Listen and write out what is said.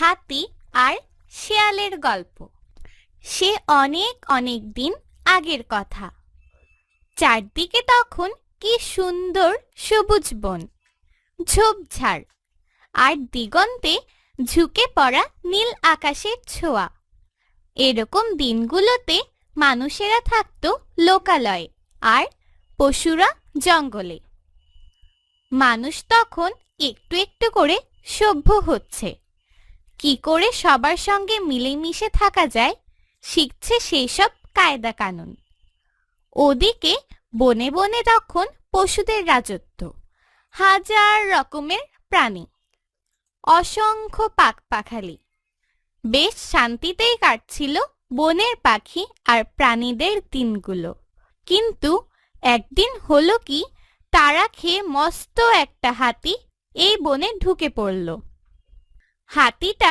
হাতি আর শেয়ালের গল্প। সে অনেক অনেক দিন আগের কথা। চারদিকে তখন কি সুন্দর সবুজ বন, ঝোপঝাড় আর দিগন্তে ঝুঁকে পড়া নীল আকাশের ছোঁয়া। এরকম দিনগুলোতে মানুষেরা থাকতো লোকালয়ে আর পশুরা জঙ্গলে। মানুষ তখন একটু একটু করে সভ্য হচ্ছে, কি করে সবার সঙ্গে মিলেমিশে থাকা যায় শিখছে সেই সব কায়দা কানুন। ওদিকে বনে বনে তখন পশুদের রাজত্ব, হাজার রকমের প্রাণী, অসংখ্য পাখপাখালি। বেশ শান্তিতেই কাটছিল বনের পাখি আর প্রাণীদের দিনগুলো। কিন্তু একদিন হলো কি, তারা খেয়ে মস্ত একটা হাতি এই বনে ঢুকে পড়ল। হাতিটা